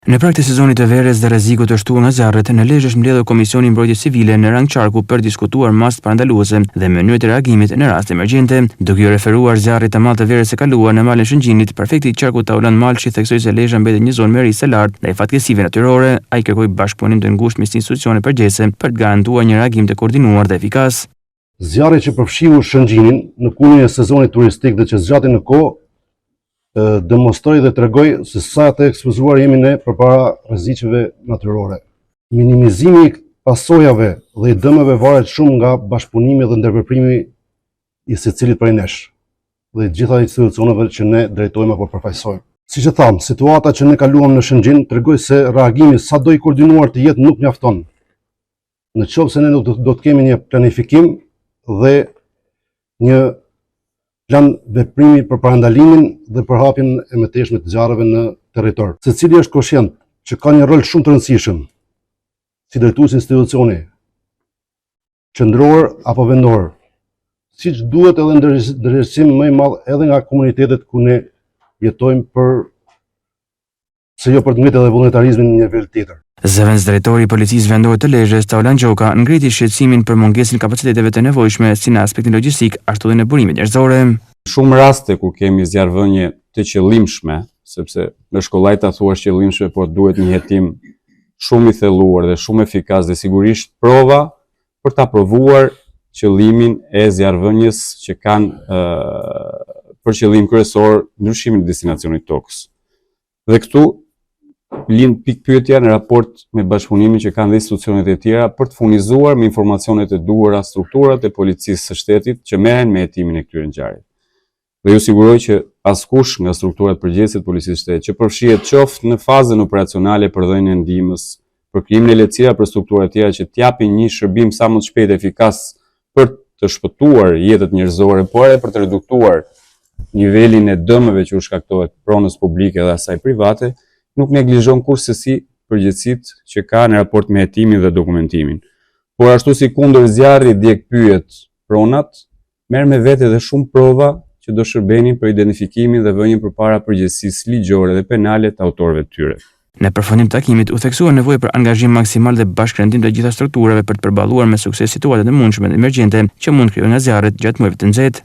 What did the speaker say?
Në prag të sezonit të verës dhe rrezikut të shtuar nga zjarret, në Lezhë është mbledhur Komisioni i Mbrojtjes Civile në rang qarku për diskutuar masë parandaluese dhe mënyrë të reagimit në raste emergjente. Duke u referuar zjarrit të madh të verës së kaluar në malin Shëngjinit, prefekti i qarkut Taulan Malshi theksoi se Lezhë mbetet një zonë me rrisë lartë ndaj fatkesive natyrore. Ai kërkoi bashkëpunim të ngushtë mes institucioneve përgjegjëse për të garantuar një reagim të koordinuar dhe efikas. Zjarri që përfshiu Shëngjinin në kulmin e sezonit turistik dhe që zgjati në kohë demonstroi dhe tregoi se sa të ekspozuar jemi ne përpara rrezikeve natyrore. Minimizimi i pasojave dhe i dëmeve varet shumë nga bashkëpunimi dhe ndërveprimi i secilit prej nesh dhe të gjitha institucioneve që ne drejtojmë apo përfaqësojmë. Siç e tham, situata që ne kaluam në Shëngjin tregoi se reagimi sado i koordinuar të jetë nuk mjafton. Nëse ne do të kemi një planifikim dhe një plan veprimi për parandalimin dhe përhapjen e mëtejshme të zjarreve në territor. Secili është koshient që ka një rol shumë të rëndësishëm si drejtues institucioni, qendror apo vendor, siç duhet edhe ndërgjegjësim më i madh edhe nga komunitetet ku ne jetojmë se jo për të ngritur edhe vullnetarizmin në një nivel tjetër. Zëvendës drejtori i Policisë Vendore të Lezhës, Taulan Gjoka, ngriti shqetësimin për mungesën e kapaciteteve të nevojshme si në aspektin logjistik, ashtu dhe në burimet njerëzore. Shumë raste kur kemi zjarrvënie të qëllimshme, sepse në shkollaj ta thuash qëllimshme, por duhet një hetim shumë i thelluar dhe shumë efikas dhe sigurisht prova për ta provuar qëllimin e zjarrvënies që kanë për qëllim kryesor ndryshimin e destinacionit tokës. Dhe këtu lind pikë pyetja në raport me bashkëpunimin që kanë dhe institucionet e tjera për të furnizuar me informacionet e duhura strukturat e policisë së shtetit që merren me hetimin e këtyre ngjarjeve. Dhe ju siguroj që askush nga strukturat përgjegjëse të policisë së shtetit që përfshihet qoftë në fazën operacionale për dhënien e ndihmës, për krijimin e lehtësira për struktura të tjera që t'japin një shërbim sa më të shpejtë efikas për të shpëtuar jetët njerëzore, por edhe për të reduktuar nivelin e dëmeve që u shkaktohet pronës publike dhe asaj private, nuk neglizhon kurrësësi përgjegjësitë që ka në raport me hetimin dhe dokumentimin. Por ashtu si kundër zjarrit djeg pyet pronat, merr me vete edhe shumë prova që do shërbenin për identifikimin dhe vënien përpara përgjegjësisë ligjore dhe penale të autorëve të tyre. Në përfundim të takimit u theksua nevojë për angazhim maksimal dhe bashkërendim të gjitha strukturave për të përballuar me sukses situatat e mundshme dhe emergjente që mund krijojnë nga zjarret gjatë muajve të nxehtë.